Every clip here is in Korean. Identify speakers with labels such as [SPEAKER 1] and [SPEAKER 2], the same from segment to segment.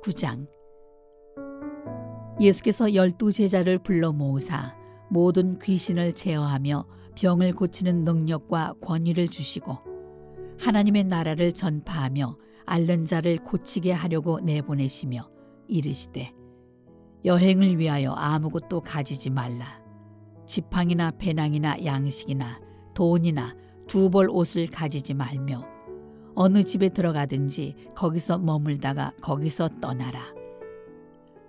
[SPEAKER 1] 9장. 예수께서 12제자를 불러 모으사 모든 귀신을 제어하며 병을 고치는 능력과 권위를 주시고 하나님의 나라를 전파하며 앓는 자를 고치게 하려고 내보내시며 이르시되 여행을 위하여 아무것도 가지지 말라. 지팡이나 배낭이나 양식이나 돈이나 두 벌 옷을 가지지 말며 어느 집에 들어가든지 거기서 머물다가 거기서 떠나라.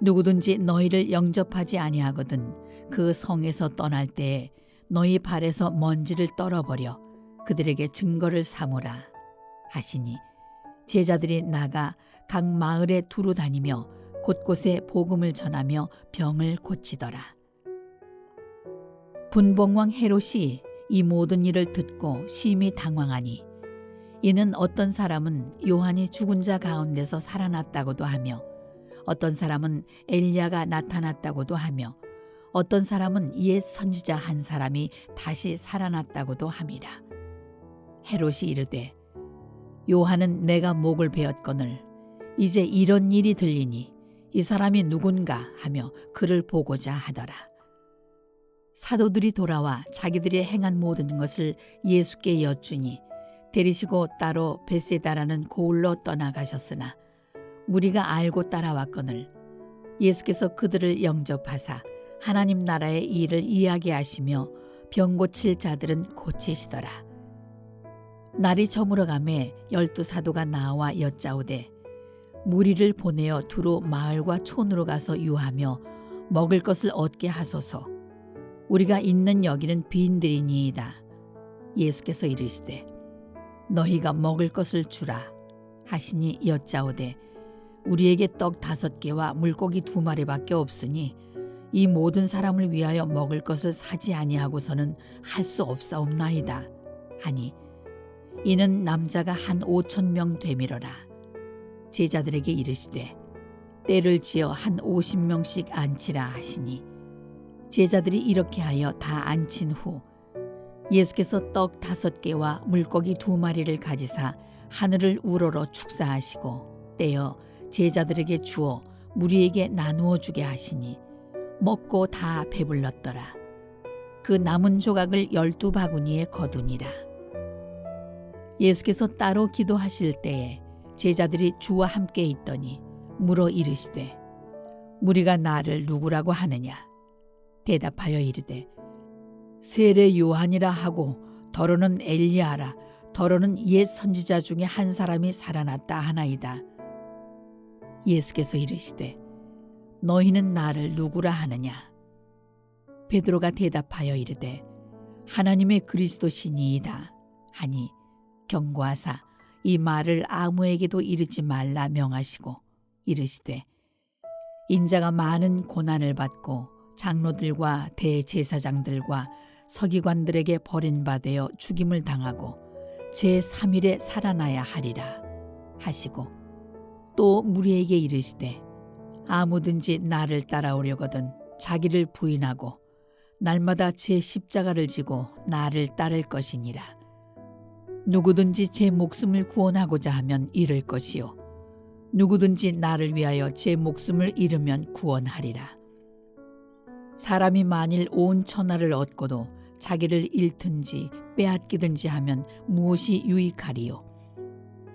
[SPEAKER 1] 누구든지 너희를 영접하지 아니하거든 그 성에서 떠날 때에 너희 발에서 먼지를 떨어버려 그들에게 증거를 삼으라 하시니 제자들이 나가 각 마을에 두루 다니며 곳곳에 복음을 전하며 병을 고치더라. 분봉왕 헤롯이 이 모든 일을 듣고 심히 당황하니 이는 어떤 사람은 요한이 죽은 자 가운데서 살아났다고도 하며 어떤 사람은 엘리야가 나타났다고도 하며 어떤 사람은 옛 선지자 한 사람이 다시 살아났다고도 함이라. 헤롯이 이르되 요한은 내가 목을 베었거늘 이제 이런 일이 들리니 이 사람이 누군가 하며 그를 보고자 하더라. 사도들이 돌아와 자기들이 행한 모든 것을 예수께 여쭈니 데리시고 따로 벳세다라는 고을로 떠나가셨으나 무리가 알고 따라왔거늘 예수께서 그들을 영접하사 하나님 나라의 일을 이야기하시며 병 고칠 자들은 고치시더라. 날이 저물어가매 12사도가 나와 여짜오되 무리를 보내어 두루 마을과 촌으로 가서 유하며 먹을 것을 얻게 하소서. 우리가 있는 여기는 빈들이니이다. 예수께서 이르시되 너희가 먹을 것을 주라 하시니 여짜오되 우리에게 떡 5개와 물고기 2마리밖에 없으니 이 모든 사람을 위하여 먹을 것을 사지 아니하고서는 할 수 없사옵나이다 하니 이는 남자가 한 5,000명 되밀어라. 제자들에게 이르시되 때를 지어 한 50명씩 앉히라 하시니 제자들이 이렇게 하여 다 앉힌 후 예수께서 떡 5개와 물고기 2마리를 가지사 하늘을 우러러 축사하시고 떼어 제자들에게 주어 무리에게 나누어 주게 하시니 먹고 다 배불렀더라. 그 남은 조각을 12바구니에 거두니라. 예수께서 따로 기도하실 때에 제자들이 주와 함께 있더니 물어 이르시되 무리가 나를 누구라고 하느냐? 대답하여 이르되 세례 요한이라 하고 더러는 엘리야라 더러는 옛 선지자 중에 한 사람이 살아났다 하나이다. 예수께서 이르시되 너희는 나를 누구라 하느냐? 베드로가 대답하여 이르되 하나님의 그리스도시니이다 하니 경고하사 이 말을 아무에게도 이르지 말라 명하시고 이르시되 인자가 많은 고난을 받고 장로들과 대제사장들과 서기관들에게 버림받아 죽임을 당하고 제3일에 살아나야 하리라 하시고 또 무리에게 이르시되 아무든지 나를 따라오려거든 자기를 부인하고 날마다 제 십자가를 지고 나를 따를 것이니라. 누구든지 제 목숨을 구원하고자 하면 잃을 것이요 누구든지 나를 위하여 제 목숨을 잃으면 구원하리라. 사람이 만일 온 천하를 얻고도 자기를 잃든지 빼앗기든지 하면 무엇이 유익하리요?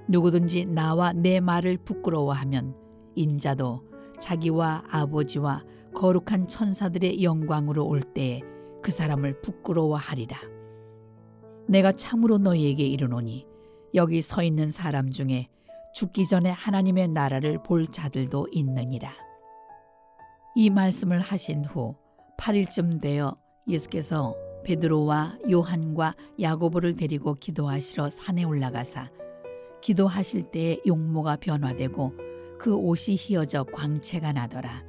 [SPEAKER 1] 누구든지 나와 내 말을 부끄러워하면 인자도 자기와 아버지와 거룩한 천사들의 영광으로 올 때에 그 사람을 부끄러워하리라. 내가 참으로 너희에게 이르노니 여기 서 있는 사람 중에 죽기 전에 하나님의 나라를 볼 자들도 있느니라. 이 말씀을 하신 후 8일쯤 되어 예수께서 베드로와 요한과 야고보를 데리고 기도하시러 산에 올라가사 기도하실 때에 용모가 변화되고 그 옷이 휘어져 광채가 나더라.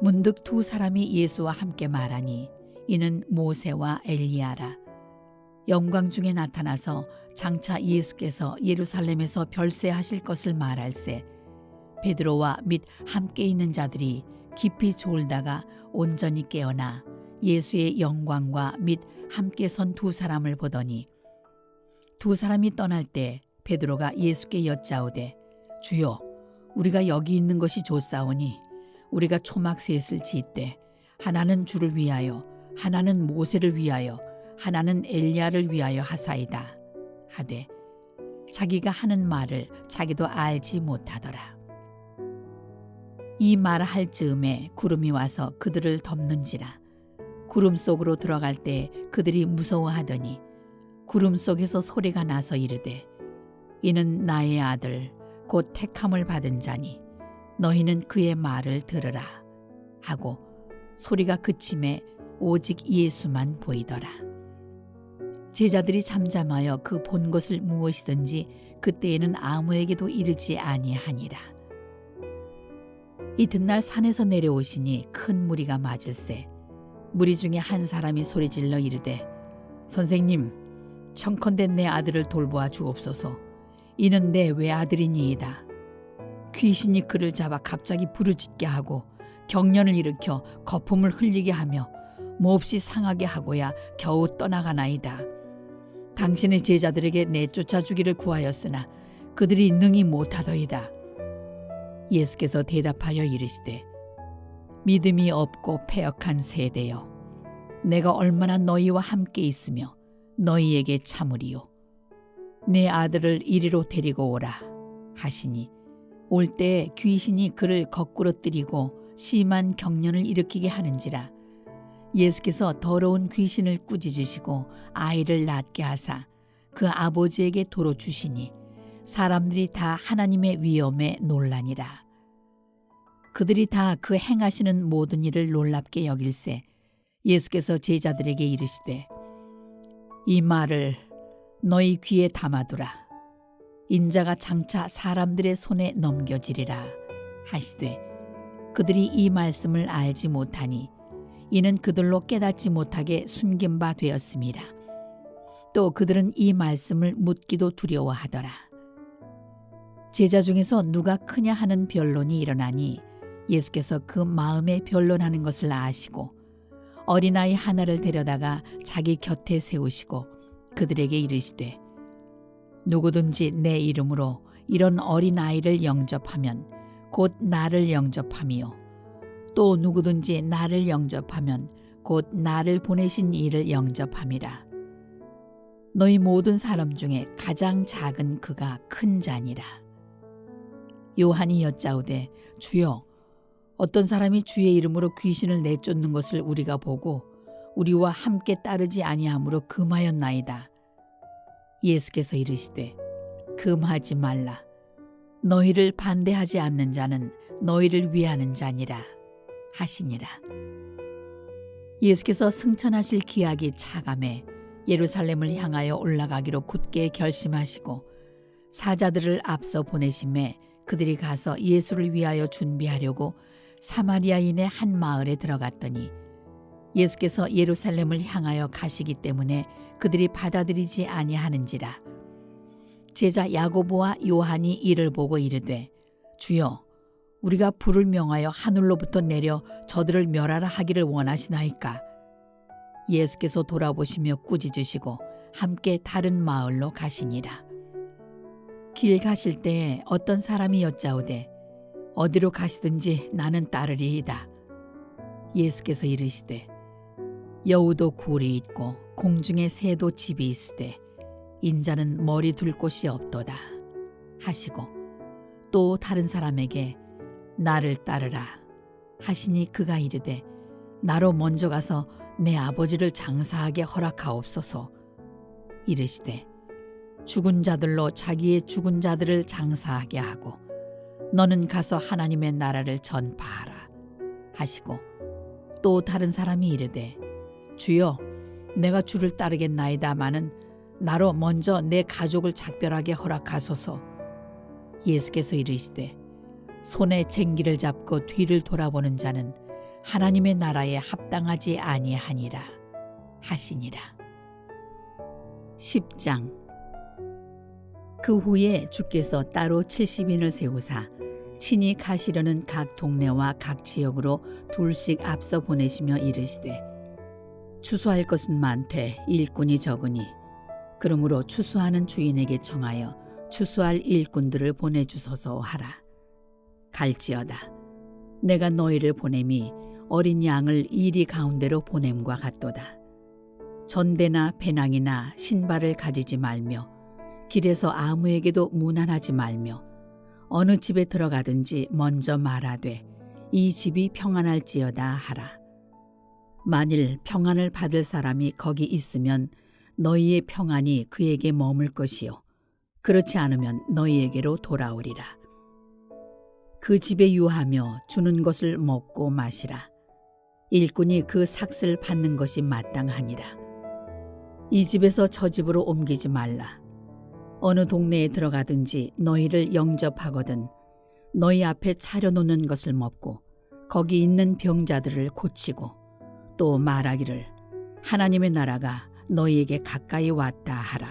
[SPEAKER 1] 문득 2 사람이 예수와 함께 말하니 이는 모세와 엘리야라. 영광 중에 나타나서 장차 예수께서 예루살렘에서 별세하실 것을 말할세 베드로와 및 함께 있는 자들이 깊이 졸다가 온전히 깨어나 예수의 영광과 및 함께 선 2 사람을 보더니 2 사람이 떠날 때 베드로가 예수께 여짜오되 주여 우리가 여기 있는 것이 좋사오니 우리가 초막 셋을 짓되 하나는 주를 위하여 하나는 모세를 위하여 하나는 엘리야를 위하여 하사이다 하되 자기가 하는 말을 자기도 알지 못하더라. 이 말을 할 즈음에 구름이 와서 그들을 덮는지라. 구름 속으로 들어갈 때 그들이 무서워하더니 구름 속에서 소리가 나서 이르되 이는 나의 아들 곧 택함을 받은 자니 너희는 그의 말을 들으라 하고 소리가 그침에 오직 예수만 보이더라. 제자들이 잠잠하여 그 본 것을 무엇이든지 그때에는 아무에게도 이르지 아니하니라. 이튿날 산에서 내려오시니 큰 무리가 맞을세. 무리 중에 한 사람이 소리질러 이르되 선생님 청컨대 내 아들을 돌보아 주옵소서. 이는 내 외아들이니이다. 귀신이 그를 잡아 갑자기 부르짖게 하고 경련을 일으켜 거품을 흘리게 하며 몹시 상하게 하고야 겨우 떠나가나이다. 당신의 제자들에게 내쫓아 주기를 구하였으나 그들이 능히 못하더이다. 예수께서 대답하여 이르시되 믿음이 없고 패역한 세대여 내가 얼마나 너희와 함께 있으며 너희에게 참으리요. 내 아들을 이리로 데리고 오라 하시니 올 때에 귀신이 그를 거꾸로 뜨리고 심한 경련을 일으키게 하는지라. 예수께서 더러운 귀신을 꾸짖으시고 아이를 낫게 하사 그 아버지에게 도로 주시니 사람들이 다 하나님의 위엄에 놀라니라. 그들이 다 그 행하시는 모든 일을 놀랍게 여길세 예수께서 제자들에게 이르시되 이 말을 너희 귀에 담아두라. 인자가 장차 사람들의 손에 넘겨지리라 하시되 그들이 이 말씀을 알지 못하니 이는 그들로 깨닫지 못하게 숨긴 바 되었음이라. 또 그들은 이 말씀을 묻기도 두려워하더라. 제자 중에서 누가 크냐 하는 변론이 일어나니 예수께서 그 마음에 변론하는 것을 아시고 어린아이 하나를 데려다가 자기 곁에 세우시고 그들에게 이르시되 누구든지 내 이름으로 이런 어린아이를 영접하면 곧 나를 영접함이요 또 누구든지 나를 영접하면 곧 나를 보내신 이를 영접함이라. 너희 모든 사람 중에 가장 작은 그가 큰 자니라. 요한이 여짜오되 주여 어떤 사람이 주의 이름으로 귀신을 내쫓는 것을 우리가 보고 우리와 함께 따르지 아니하므로 금하였나이다. 예수께서 이르시되 금하지 말라. 너희를 반대하지 않는 자는 너희를 위하는 자니라 하시니라. 예수께서 승천하실 기약이 차감해 예루살렘을 향하여 올라가기로 굳게 결심하시고 사자들을 앞서 보내심에 그들이 가서 예수를 위하여 준비하려고 사마리아인의 한 마을에 들어갔더니 예수께서 예루살렘을 향하여 가시기 때문에 그들이 받아들이지 아니하는지라. 제자 야고보와 요한이 이를 보고 이르되 주여 우리가 불을 명하여 하늘로부터 내려 저들을 멸하라 하기를 원하시나이까. 예수께서 돌아보시며 꾸짖으시고 함께 다른 마을로 가시니라. 길 가실 때에 어떤 사람이 여짜오되 어디로 가시든지 나는 따르리이다. 예수께서 이르시되 여우도 굴이 있고 공중에 새도 집이 있으되 인자는 머리 둘 곳이 없도다 하시고 또 다른 사람에게 나를 따르라 하시니 그가 이르되 나로 먼저 가서 내 아버지를 장사하게 허락하옵소서. 이르시되 죽은 자들로 자기의 죽은 자들을 장사하게 하고 너는 가서 하나님의 나라를 전파하라 하시고 또 다른 사람이 이르되 주여 내가 주를 따르겠나이다마는 나로 먼저 내 가족을 작별하게 허락하소서. 예수께서 이르시되 손에 쟁기를 잡고 뒤를 돌아보는 자는 하나님의 나라에 합당하지 아니하니라 하시니라. 10장. 그 후에 주께서 따로 70인을 세우사 친히 가시려는 각 동네와 각 지역으로 둘씩 앞서 보내시며 이르시되 추수할 것은 많되 일꾼이 적으니 그러므로 추수하는 주인에게 청하여 추수할 일꾼들을 보내주소서 하라. 갈지어다. 내가 너희를 보냄이 어린 양을 이리 가운데로 보냄과 같도다. 전대나 배낭이나 신발을 가지지 말며 길에서 아무에게도 무난하지 말며 어느 집에 들어가든지 먼저 말하되 이 집이 평안할지어다 하라. 만일 평안을 받을 사람이 거기 있으면 너희의 평안이 그에게 머물 것이요 그렇지 않으면 너희에게로 돌아오리라. 그 집에 유하며 주는 것을 먹고 마시라. 일꾼이 그 삭을 받는 것이 마땅하니라. 이 집에서 저 집으로 옮기지 말라. 어느 동네에 들어가든지 너희를 영접하거든 너희 앞에 차려놓는 것을 먹고 거기 있는 병자들을 고치고 또 말하기를 하나님의 나라가 너희에게 가까이 왔다 하라.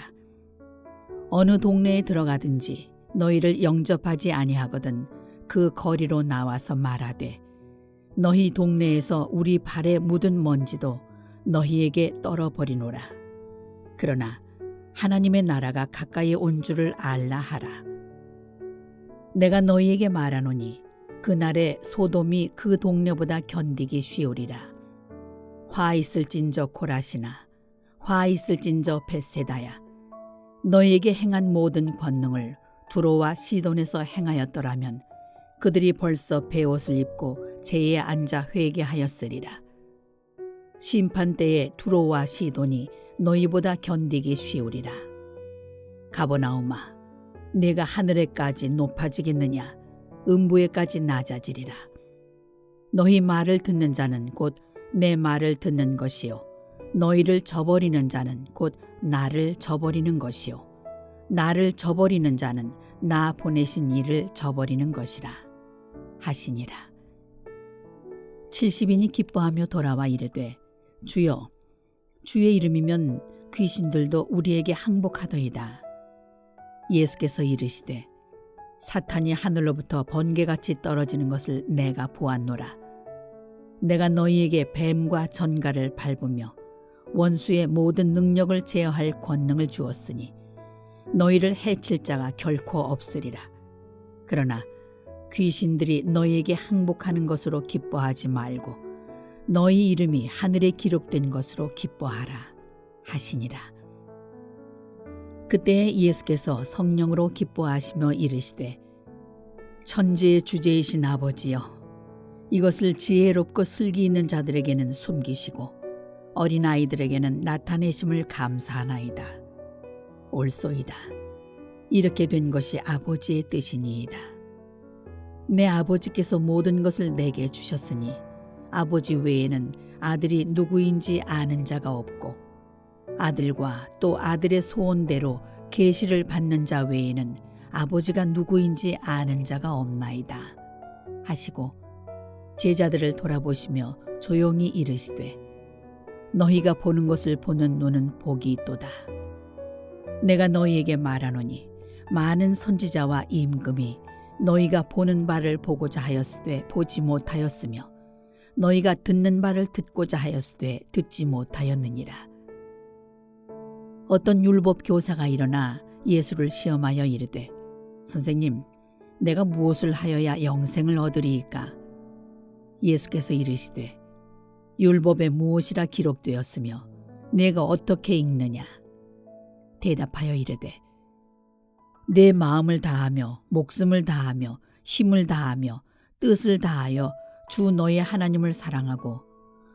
[SPEAKER 1] 어느 동네에 들어가든지 너희를 영접하지 아니하거든 그 거리로 나와서 말하되 너희 동네에서 우리 발에 묻은 먼지도 너희에게 떨어버리노라. 그러나 하나님의 나라가 가까이 온 줄을 알라 하라. 내가 너희에게 말하노니 그날에 소돔이 그 동네보다 견디기 쉬우리라. 화 있을진저 고라시나 화 있을진저 벳세다야. 너희에게 행한 모든 권능을 두로와 시돈에서 행하였더라면 그들이 벌써 베옷을 입고 제에 앉아 회개하였으리라. 심판 때에 두로와 시돈이 너희보다 견디기 쉬우리라. 가버나움아, 네가 하늘에까지 높아지겠느냐? 음부에까지 낮아지리라. 너희 말을 듣는 자는 곧 내 말을 듣는 것이요 너희를 저버리는 자는 곧 나를 저버리는 것이요 나를 저버리는 자는 나 보내신 이를 저버리는 것이라 하시니라. 70인이 기뻐하며 돌아와 이르되 주여 주의 이름이면 귀신들도 우리에게 항복하더이다. 예수께서 이르시되 사탄이 하늘로부터 번개같이 떨어지는 것을 내가 보았노라. 내가 너희에게 뱀과 전갈을 밟으며 원수의 모든 능력을 제어할 권능을 주었으니 너희를 해칠 자가 결코 없으리라. 그러나 귀신들이 너희에게 항복하는 것으로 기뻐하지 말고 너희 이름이 하늘에 기록된 것으로 기뻐하라 하시니라. 그때 예수께서 성령으로 기뻐하시며 이르시되 천지의 주제이신 아버지여 이것을 지혜롭고 슬기 있는 자들에게는 숨기시고 어린아이들에게는 나타내심을 감사하나이다. 옳소이다. 이렇게 된 것이 아버지의 뜻이니이다. 내 아버지께서 모든 것을 내게 주셨으니 아버지 외에는 아들이 누구인지 아는 자가 없고 아들과 또 아들의 소원대로 계시를 받는 자 외에는 아버지가 누구인지 아는 자가 없나이다 하시고 제자들을 돌아보시며 조용히 이르시되 너희가 보는 것을 보는 눈은 복이 있도다. 내가 너희에게 말하노니 많은 선지자와 임금이 너희가 보는 바를 보고자 하였으되 보지 못하였으며 너희가 듣는 바를 듣고자 하였으되 듣지 못하였느니라. 어떤 율법 교사가 일어나 예수를 시험하여 이르되 선생님, 내가 무엇을 하여야 영생을 얻으리이까? 예수께서 이르시되 율법에 무엇이라 기록되었으며 내가 어떻게 읽느냐? 대답하여 이르되 내 마음을 다하며 목숨을 다하며 힘을 다하며 뜻을 다하여 주 너의 하나님을 사랑하고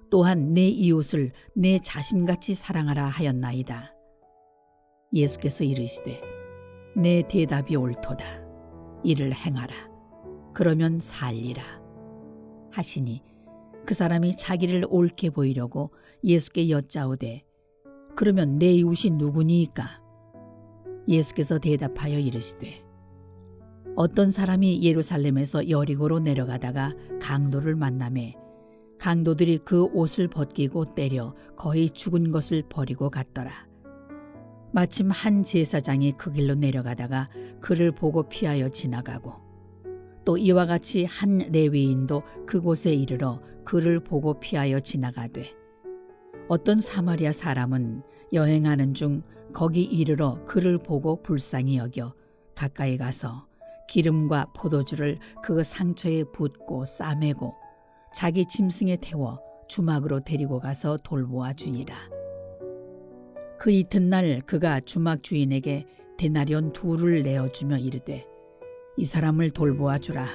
[SPEAKER 1] 또한 내 이웃을 내 자신같이 사랑하라 하였나이다. 예수께서 이르시되 내 대답이 옳도다. 이를 행하라. 그러면 살리라 하시니 그 사람이 자기를 옳게 보이려고 예수께 여짜오되 그러면 내 이웃이 누구니이까? 예수께서 대답하여 이르시되 어떤 사람이 예루살렘에서 여리고로 내려가다가 강도를 만나매 강도들이 그 옷을 벗기고 때려 거의 죽은 것을 버리고 갔더라. 마침 한 제사장이 그 길로 내려가다가 그를 보고 피하여 지나가고 또 이와 같이 한 레위인도 그곳에 이르러 그를 보고 피하여 지나가되 어떤 사마리아 사람은 여행하는 중 거기 이르러 그를 보고 불쌍히 여겨 가까이 가서 기름과 포도주를 그 상처에 붓고 싸매고 자기 짐승에 태워 주막으로 데리고 가서 돌보아 주니라. 그 이튿날 그가 주막 주인에게 데나리온 2를 내어주며 이르되 이 사람을 돌보아 주라.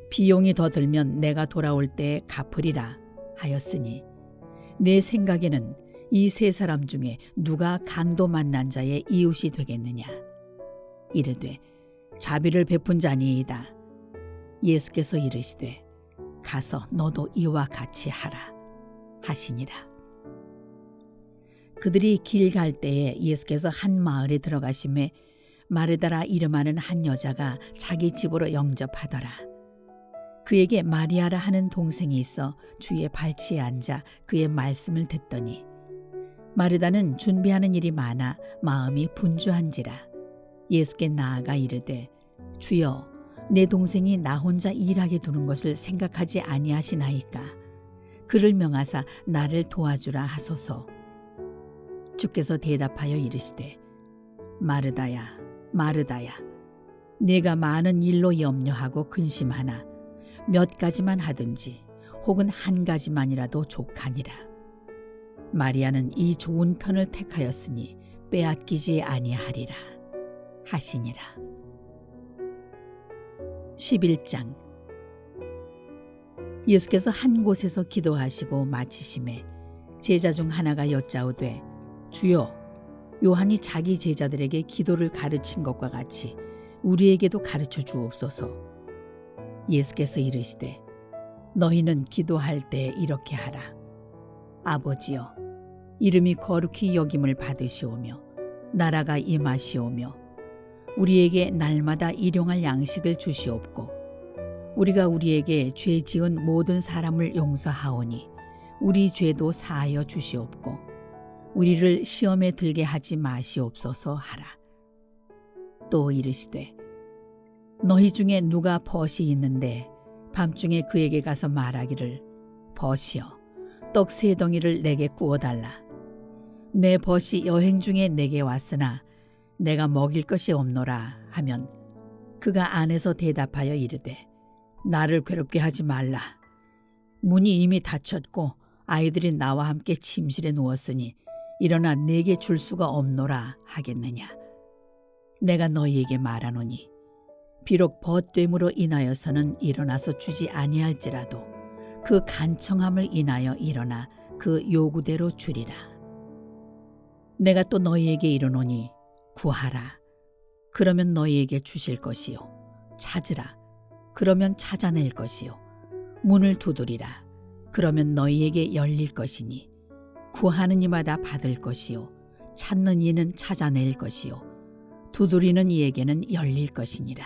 [SPEAKER 1] 비용이 더 들면 내가 돌아올 때에 갚으리라 하였으니 내 생각에는 이 3사람 중에 누가 강도 만난 자의 이웃이 되겠느냐. 이르되 자비를 베푼 자니이다. 예수께서 이르시되 가서 너도 이와 같이 하라 하시니라. 그들이 길 갈 때에 예수께서 한 마을에 들어가심에 마르다라 이름하는 한 여자가 자기 집으로 영접하더라. 그에게 마리아라 하는 동생이 있어 주의 발치에 앉아 그의 말씀을 듣더니 마르다는 준비하는 일이 많아 마음이 분주한지라 예수께 나아가 이르되 주여 내 동생이 나 혼자 일하게 두는 것을 생각하지 아니하시나이까. 그를 명하사 나를 도와주라 하소서. 주께서 대답하여 이르시되 마르다야 마르다야 네가 많은 일로 염려하고 근심하나 몇 가지만 하든지 혹은 한 가지만이라도 족하니라. 마리아는 이 좋은 편을 택하였으니 빼앗기지 아니하리라 하시니라. 11장. 예수께서 한 곳에서 기도하시고 마치심에 제자 중 하나가 여짜오되 주여 요한이 자기 제자들에게 기도를 가르친 것과 같이 우리에게도 가르쳐 주옵소서. 예수께서 이르시되 너희는 기도할 때 이렇게 하라. 아버지여 이름이 거룩히 여김을 받으시오며 나라가 임하시오며 우리에게 날마다 일용할 양식을 주시옵고 우리가 우리에게 죄 지은 모든 사람을 용서하오니 우리 죄도 사하여 주시옵고 우리를 시험에 들게 하지 마시옵소서 하라. 또 이르시되 너희 중에 누가 벗이 있는데 밤중에 그에게 가서 말하기를 벗이여 떡 3덩이를 내게 구워달라. 내 벗이 여행 중에 내게 왔으나 내가 먹일 것이 없노라 하면 그가 안에서 대답하여 이르되 나를 괴롭게 하지 말라. 문이 이미 닫혔고 아이들이 나와 함께 침실에 누웠으니 일어나 내게 줄 수가 없노라 하겠느냐. 내가 너희에게 말하노니 비록 벗됨으로 인하여서는 일어나서 주지 아니할지라도 그 간청함을 인하여 일어나 그 요구대로 주리라. 내가 또 너희에게 이르노니 구하라. 그러면 너희에게 주실 것이요. 찾으라. 그러면 찾아낼 것이요. 문을 두드리라. 그러면 너희에게 열릴 것이니 구하는 이마다 받을 것이요. 찾는 이는 찾아낼 것이요. 두드리는 이에게는 열릴 것이니라.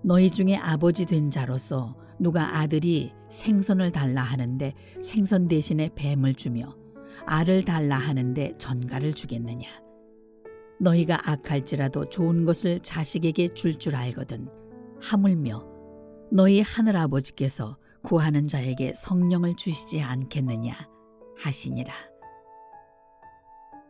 [SPEAKER 1] 너희 중에 아버지 된 자로서 누가 아들이 생선을 달라 하는데 생선 대신에 뱀을 주며 알을 달라 하는데 전갈을 주겠느냐. 너희가 악할지라도 좋은 것을 자식에게 줄 줄 알거든 하물며 너희 하늘아버지께서 구하는 자에게 성령을 주시지 않겠느냐 하시니라.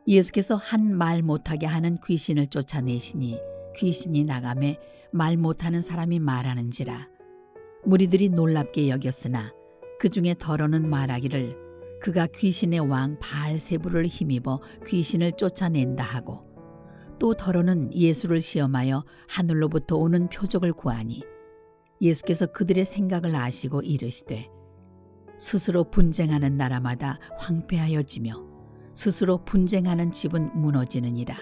[SPEAKER 1] 예수께서 한 말 못하게 하는 귀신을 쫓아내시니 귀신이 나가매 말 못하는 사람이 말하는지라. 무리들이 놀랍게 여겼으나 그 중에 더러는 말하기를 그가 귀신의 왕 바알세불을 힘입어 귀신을 쫓아낸다 하고 또 더러는 예수를 시험하여 하늘로부터 오는 표적을 구하니 예수께서 그들의 생각을 아시고 이르시되 스스로 분쟁하는 나라마다 황폐하여지며 스스로 분쟁하는 집은 무너지느니라.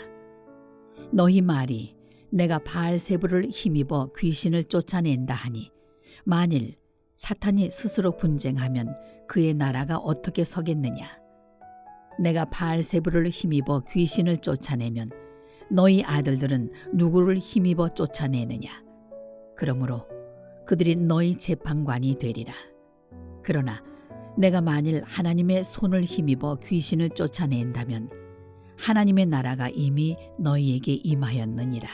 [SPEAKER 1] 너희 말이 내가 바알세불을 힘입어 귀신을 쫓아낸다 하니 만일 사탄이 스스로 분쟁하면 그의 나라가 어떻게 서겠느냐. 내가 바알세불을 힘입어 귀신을 쫓아내면 너희 아들들은 누구를 힘입어 쫓아내느냐. 그러므로 그들이 너희 재판관이 되리라. 그러나 내가 만일 하나님의 손을 힘입어 귀신을 쫓아낸다면 하나님의 나라가 이미 너희에게 임하였느니라.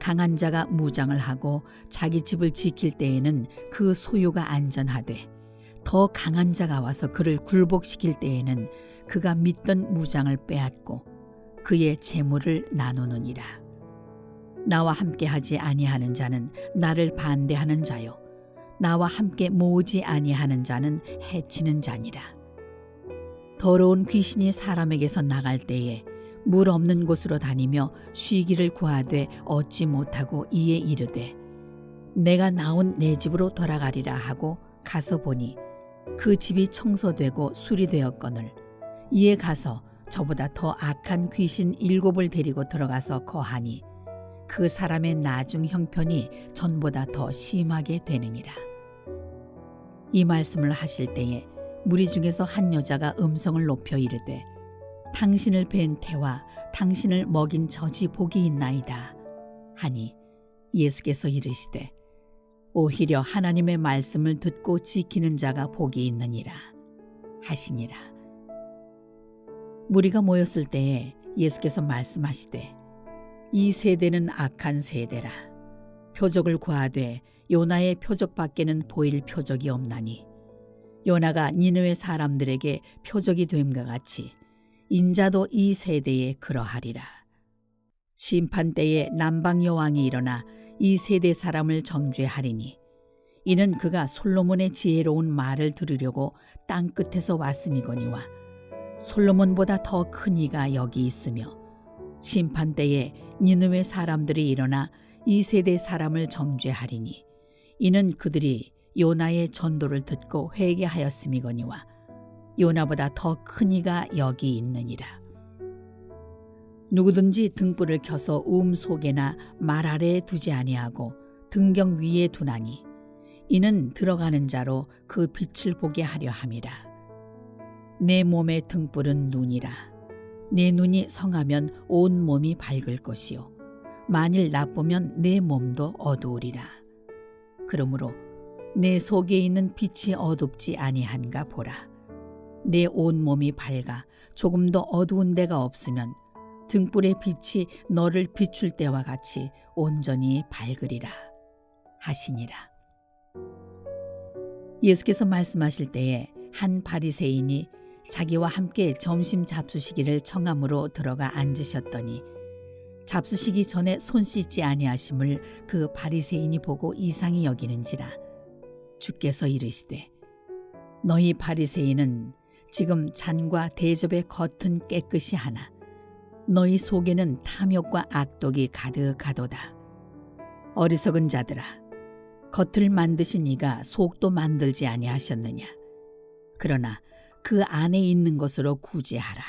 [SPEAKER 1] 강한 자가 무장을 하고 자기 집을 지킬 때에는 그 소유가 안전하되 더 강한 자가 와서 그를 굴복시킬 때에는 그가 믿던 무장을 빼앗고 그의 재물을 나누느니라. 나와 함께하지 아니하는 자는 나를 반대하는 자요 나와 함께 모으지 아니하는 자는 해치는 자니라. 더러운 귀신이 사람에게서 나갈 때에 물 없는 곳으로 다니며 쉬기를 구하되 얻지 못하고 이에 이르되 내가 나온 내 집으로 돌아가리라 하고 가서 보니 그 집이 청소되고 수리되었거늘 이에 가서 저보다 더 악한 귀신 7을 데리고 들어가서 거하니 그 사람의 나중 형편이 전보다 더 심하게 되느니라. 이 말씀을 하실 때에 무리 중에서 한 여자가 음성을 높여 이르되 당신을 뵌 태와 당신을 먹인 젖이 복이 있나이다 하니 예수께서 이르시되 오히려 하나님의 말씀을 듣고 지키는 자가 복이 있느니라 하시니라. 무리가 모였을 때에 예수께서 말씀하시되 이 세대는 악한 세대라. 표적을 구하되 요나의 표적밖에는 보일 표적이 없나니 요나가 니느웨 사람들에게 표적이 됨과 같이 인자도 이 세대에 그러하리라. 심판 때에 남방 여왕이 일어나 이 세대 사람을 정죄하리니 이는 그가 솔로몬의 지혜로운 말을 들으려고 땅 끝에서 왔음이거니와 솔로몬보다 더 큰 이가 여기 있으며 심판 때에 니느웨 사람들이 일어나 이 세대 사람을 정죄하리니 이는 그들이 요나의 전도를 듣고 회개하였음이거니와 요나보다 더 큰 이가 여기 있느니라. 누구든지 등불을 켜서 속에나 말 아래에 두지 아니하고 등경 위에 두나니 이는 들어가는 자로 그 빛을 보게 하려 함이라. 내 몸의 등불은 눈이라. 내 눈이 성하면 온 몸이 밝을 것이요 만일 나쁘면 내 몸도 어두우리라. 그러므로 내 속에 있는 빛이 어둡지 아니한가 보라. 내 온 몸이 밝아 조금도 어두운 데가 없으면 등불의 빛이 너를 비출 때와 같이 온전히 밝으리라 하시니라. 예수께서 말씀하실 때에 한 바리새인이 자기와 함께 점심 잡수시기를 청함으로 들어가 앉으셨더니 잡수시기 전에 손 씻지 아니하심을 그 바리새인이 보고 이상히 여기는지라. 주께서 이르시되 너희 바리새인은 지금 잔과 대접의 겉은 깨끗이 하나 너희 속에는 탐욕과 악독이 가득하도다. 어리석은 자들아, 겉을 만드신 이가 속도 만들지 아니하셨느냐. 그러나 그 안에 있는 것으로 구제하라.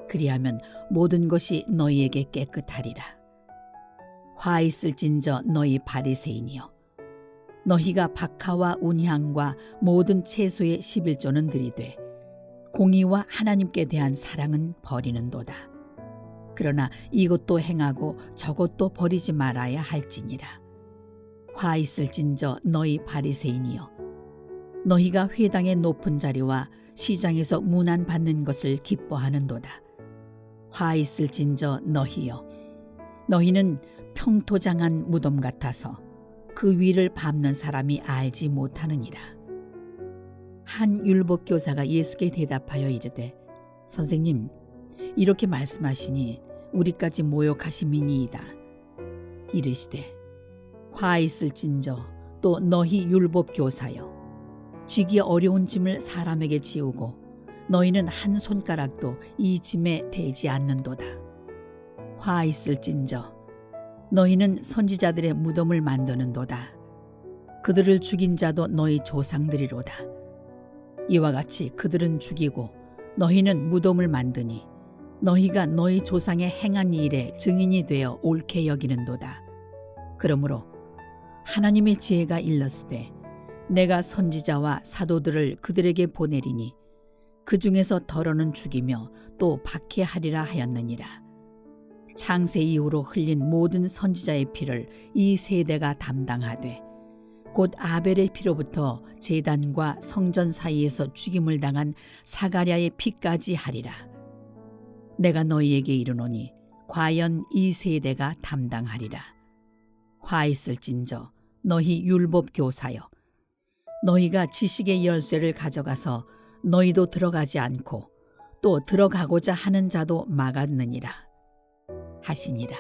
[SPEAKER 1] 그리하면 모든 것이 너희에게 깨끗하리라. 화 있을진저 너희 바리새인이여, 너희가 박하와 운향과 모든 채소의 11조는 들이되 공의와 하나님께 대한 사랑은 버리는도다. 그러나 이것도 행하고 저것도 버리지 말아야 할지니라. 화 있을진저 너희 바리새인이여, 너희가 회당의 높은 자리와 시장에서 문안 받는 것을 기뻐하는도다. 화 있을진저 너희여, 너희는 평토장한 무덤 같아서 그 위를 밟는 사람이 알지 못하느니라. 한 율법교사가 예수께 대답하여 이르되 선생님, 이렇게 말씀하시니 우리까지 모욕하심이니이다. 이르시되 화 있을진저 또 너희 율법교사여, 지기 어려운 짐을 사람에게 지우고 너희는 한 손가락도 이 짐에 대지 않는도다. 화 있을진저 너희는 선지자들의 무덤을 만드는도다. 그들을 죽인 자도 너희 조상들이로다. 이와 같이 그들은 죽이고 너희는 무덤을 만드니 너희가 너희 조상의 행한 일에 증인이 되어 옳게 여기는도다. 그러므로 하나님의 지혜가 일렀으되 내가 선지자와 사도들을 그들에게 보내리니 그 중에서 더러는 죽이며 또 박해하리라 하였느니라. 창세 이후로 흘린 모든 선지자의 피를 이 세대가 담당하되 곧 아벨의 피로부터 제단과 성전 사이에서 죽임을 당한 사가랴의 피까지 하리라. 내가 너희에게 이르노니 과연 이 세대가 담당하리라. 화 있을진저 너희 율법 교사여, 너희가 지식의 열쇠를 가져가서 너희도 들어가지 않고 또 들어가고자 하는 자도 막았느니라 하시니라.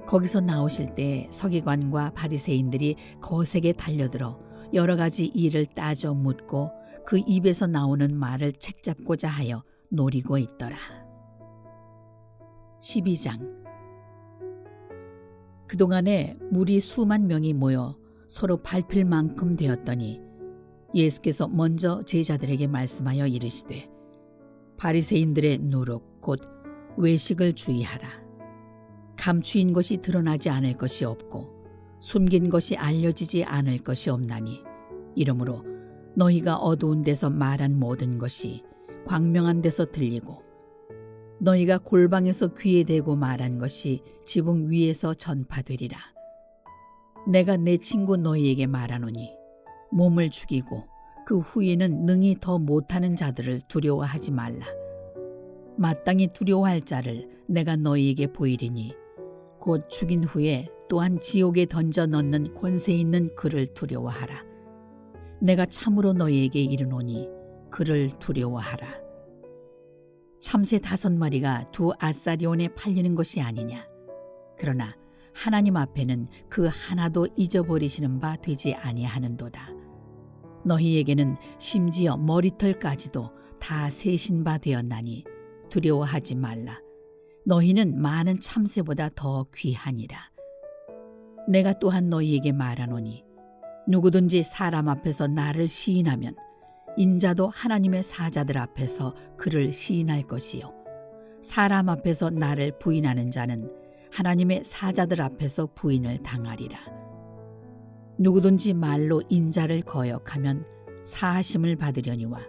[SPEAKER 1] 거기서 나오실 때 서기관과 바리새인들이 거세게 달려들어 여러 가지 일을 따져 묻고 그 입에서 나오는 말을 책잡고자 하여 노리고 있더라. 12장. 그동안에 무리 수만 명이 모여 서로 밟힐 만큼 되었더니 예수께서 먼저 제자들에게 말씀하여 이르시되 바리새인들의 누룩 곧 외식을 주의하라. 감추인 것이 드러나지 않을 것이 없고 숨긴 것이 알려지지 않을 것이 없나니 이러므로 너희가 어두운 데서 말한 모든 것이 광명한 데서 들리고 너희가 골방에서 귀에 대고 말한 것이 지붕 위에서 전파되리라. 내가 내 친구 너희에게 말하노니 몸을 죽이고 그 후에는 능히 더 못하는 자들을 두려워하지 말라. 마땅히 두려워할 자를 내가 너희에게 보이리니 곧 죽인 후에 또한 지옥에 던져 넣는 권세 있는 그를 두려워하라. 내가 참으로 너희에게 이르노니 그를 두려워하라. 참새 5마리가 2아사리온에 팔리는 것이 아니냐. 그러나 하나님 앞에는 그 하나도 잊어버리시는 바 되지 아니하는도다. 너희에게는 심지어 머리털까지도 다 세신 바 되었나니 두려워하지 말라. 너희는 많은 참새보다 더 귀하니라. 내가 또한 너희에게 말하노니 누구든지 사람 앞에서 나를 시인하면 인자도 하나님의 사자들 앞에서 그를 시인할 것이요 사람 앞에서 나를 부인하는 자는 하나님의 사자들 앞에서 부인을 당하리라. 누구든지 말로 인자를 거역하면 사하심을 받으려니와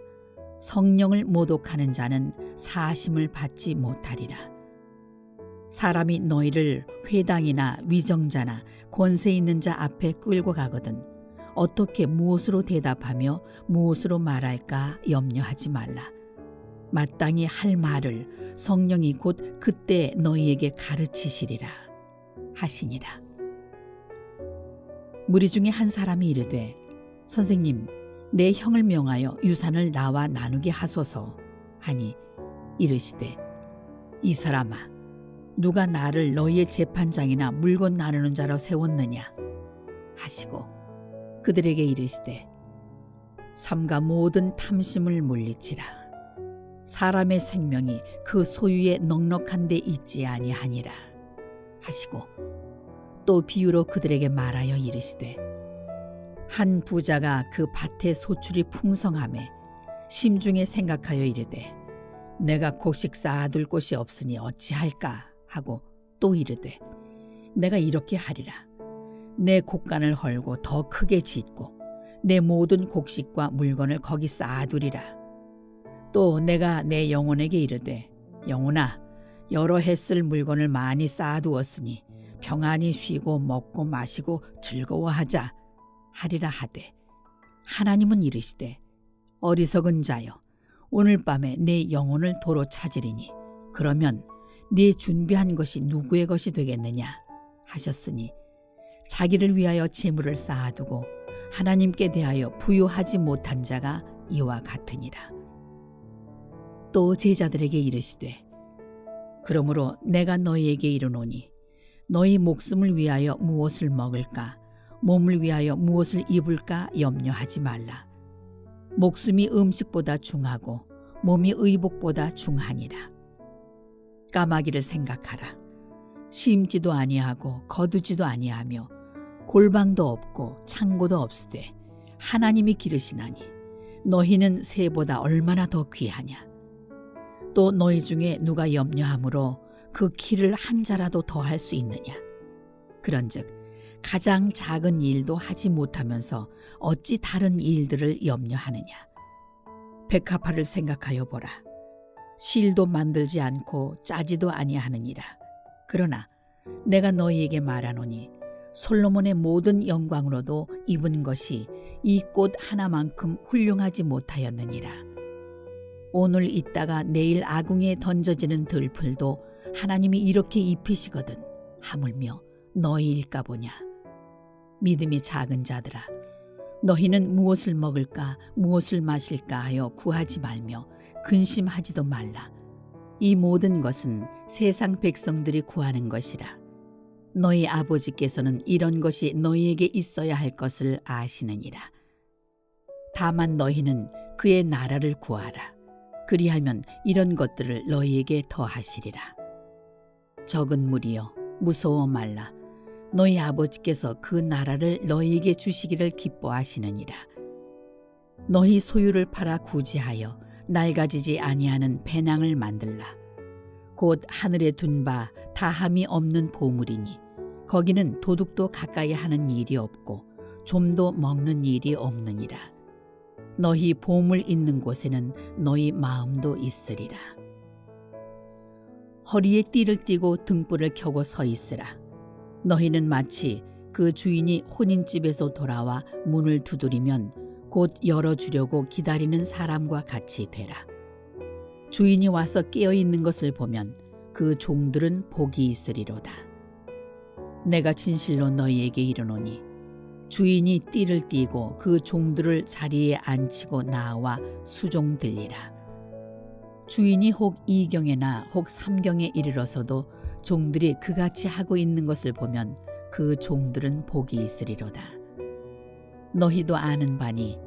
[SPEAKER 1] 성령을 모독하는 자는 사하심을 받지 못하리라. 사람이 너희를 회당이나 위정자나 권세 있는 자 앞에 끌고 가거든 어떻게 무엇으로 대답하며 무엇으로 말할까 염려하지 말라. 마땅히 할 말을 성령이 곧 그때 너희에게 가르치시리라 하시니라. 무리 중에 한 사람이 이르되 선생님 내 형을 명하여 유산을 나와 나누게 하소서 하니 이르시되 이 사람아 누가 나를 너희의 재판장이나 물건 나누는 자로 세웠느냐 하시고 그들에게 이르시되 삼가 모든 탐심을 물리치라. 사람의 생명이 그 소유에 넉넉한 데 있지 아니하니라 하시고 또 비유로 그들에게 말하여 이르시되 한 부자가 그 밭에 소출이 풍성하매 심중에 생각하여 이르되 내가 곡식 쌓아둘 곳이 없으니 어찌할까 하고 또 이르되 내가 이렇게 하리라. 내 곡간을 헐고 더 크게 짓고 내 모든 곡식과 물건을 거기 쌓아두리라. 또 내가 내 영혼에게 이르되 영혼아 여러 해 쓸 물건을 많이 쌓아두었으니 평안히 쉬고 먹고 마시고 즐거워하자 하리라 하되 하나님은 이르시되 어리석은 자여 오늘 밤에 내 영혼을 도로 찾으리니 그러면 네 준비한 것이 누구의 것이 되겠느냐 하셨으니 자기를 위하여 재물을 쌓아두고 하나님께 대하여 부요하지 못한 자가 이와 같으니라. 또 제자들에게 이르시되 그러므로 내가 너희에게 이르노니 너희 목숨을 위하여 무엇을 먹을까 몸을 위하여 무엇을 입을까 염려하지 말라. 목숨이 음식보다 중하고 몸이 의복보다 중하니라. 까마귀를 생각하라. 심지도 아니하고 거두지도 아니하며 골방도 없고 창고도 없으되 하나님이 기르시나니 너희는 새보다 얼마나 더 귀하냐. 또 너희 중에 누가 염려함으로 그 키를 한 자라도 더할 수 있느냐. 그런즉 가장 작은 일도 하지 못하면서 어찌 다른 일들을 염려하느냐. 백합화를 생각하여 보라. 실도 만들지 않고 짜지도 아니하느니라. 그러나 내가 너희에게 말하노니 솔로몬의 모든 영광으로도 입은 것이 이 꽃 하나만큼 훌륭하지 못하였느니라. 오늘 있다가 내일 아궁이에 던져지는 들풀도 하나님이 이렇게 입히시거든 하물며 너희일까 보냐. 믿음이 작은 자들아 너희는 무엇을 먹을까 무엇을 마실까 하여 구하지 말며 근심하지도 말라. 이 모든 것은 세상 백성들이 구하는 것이라. 너희 아버지께서는 이런 것이 너희에게 있어야 할 것을 아시느니라. 다만 너희는 그의 나라를 구하라. 그리하면 이런 것들을 너희에게 더하시리라. 적은 무리여, 무서워 말라. 너희 아버지께서 그 나라를 너희에게 주시기를 기뻐하시느니라. 너희 소유를 팔아 구제하여 낡아지지 아니하는 배낭을 만들라. 곧 하늘에 둔 바 다함이 없는 보물이니 거기는 도둑도 가까이 하는 일이 없고 좀도 먹는 일이 없느니라. 너희 보물 있는 곳에는 너희 마음도 있으리라. 허리에 띠를 띠고 등불을 켜고 서 있으라. 너희는 마치 그 주인이 혼인집에서 돌아와 문을 두드리면 곧 열어주려고 기다리는 사람과 같이 되라. 주인이 와서 깨어있는 것을 보면 그 종들은 복이 있으리로다. 내가 진실로 너희에게 이르노니 주인이 띠를 띠고 그 종들을 자리에 앉히고 나와 수종들리라. 주인이 혹 이경에나 혹 삼경에 이르러서도 종들이 그같이 하고 있는 것을 보면 그 종들은 복이 있으리로다. 너희도 아는 바니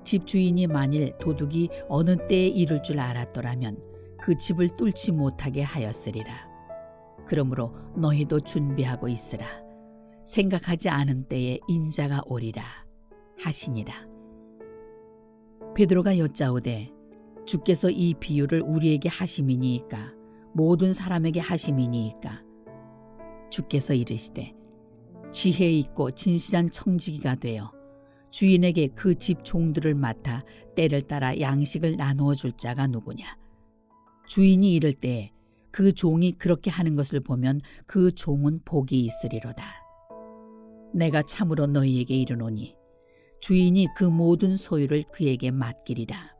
[SPEAKER 1] 집주인이 만일 도둑이 어느 때에 이룰 줄 알았더라면 그 집을 뚫지 못하게 하였으리라. 그러므로 너희도 준비하고 있으라. 생각하지 않은 때에 인자가 오리라 하시니라. 베드로가 여짜오되 주께서 이 비유를 우리에게 하심이니이까 모든 사람에게 하심이니이까. 주께서 이르시되 지혜 있고 진실한 청지기가 되어 주인에게 그 집 종들을 맡아 때를 따라 양식을 나누어 줄 자가 누구냐. 주인이 이를 때에 그 종이 그렇게 하는 것을 보면 그 종은 복이 있으리로다. 내가 참으로 너희에게 이르노니 주인이 그 모든 소유를 그에게 맡기리라.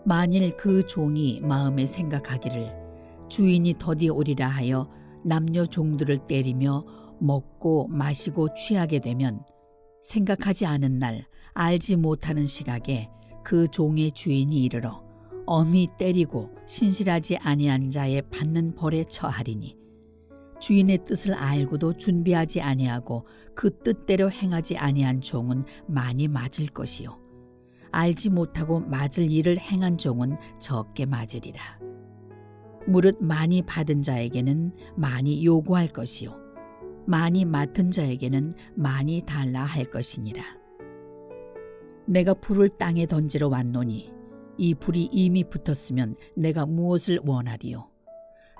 [SPEAKER 1] 만일 그 종이 마음에 생각하기를 주인이 더디 오리라 하여 남녀 종들을 때리며 먹고 마시고 취하게 되면 생각하지 않은 날 알지 못하는 시각에 그 종의 주인이 이르러 엄히 때리고 신실하지 아니한 자의 받는 벌에 처하리니 주인의 뜻을 알고도 준비하지 아니하고 그 뜻대로 행하지 아니한 종은 많이 맞을 것이요 알지 못하고 맞을 일을 행한 종은 적게 맞으리라. 무릇 많이 받은 자에게는 많이 요구할 것이요 많이 맡은 자에게는 많이 달라 할 것이니라. 내가 불을 땅에 던지러 왔노니 이 불이 이미 붙었으면 내가 무엇을 원하리요.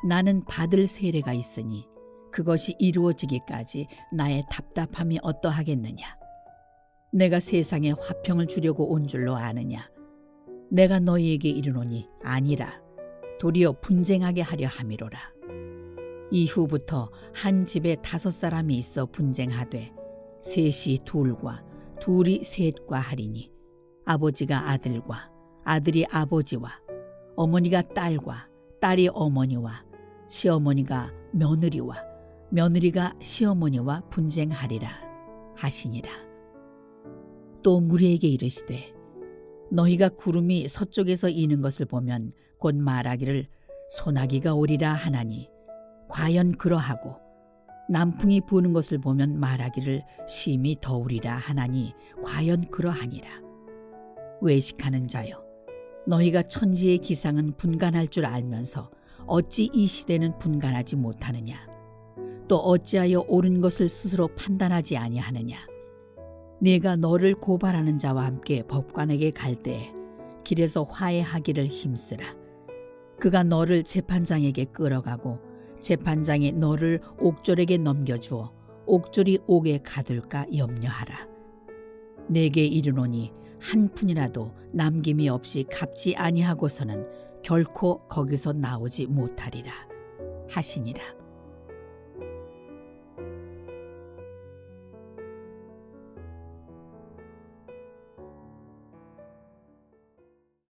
[SPEAKER 1] 나는 받을 세례가 있으니 그것이 이루어지기까지 나의 답답함이 어떠하겠느냐. 내가 세상에 화평을 주려고 온 줄로 아느냐. 내가 너희에게 이르노니 아니라 도리어 분쟁하게 하려 함이로라. 이후부터 한 집에 5사람이 있어 분쟁하되 셋이 둘과 둘이 셋과 하리니 아버지가 아들과 아들이 아버지와 어머니가 딸과 딸이 어머니와 시어머니가 며느리와 며느리가 시어머니와 분쟁하리라 하시니라. 또 무리에게 이르시되 너희가 구름이 서쪽에서 이는 것을 보면 곧 말하기를 소나기가 오리라 하나니 과연 그러하고 남풍이 부는 것을 보면 말하기를 심히 더우리라 하나니 과연 그러하니라. 외식하는 자여 너희가 천지의 기상은 분간할 줄 알면서 어찌 이 시대는 분간하지 못하느냐. 또 어찌하여 옳은 것을 스스로 판단하지 아니하느냐. 네가 너를 고발하는 자와 함께 법관에게 갈 때에 길에서 화해하기를 힘쓰라. 그가 너를 재판장에게 끌어가고 재판장이 너를 옥졸에게 넘겨주어 옥졸이 옥에 가둘까 염려하라. 내게 이르노니 한 푼이라도 남김이 없이 갚지 아니하고서는 결코 거기서 나오지 못하리라 하시니라.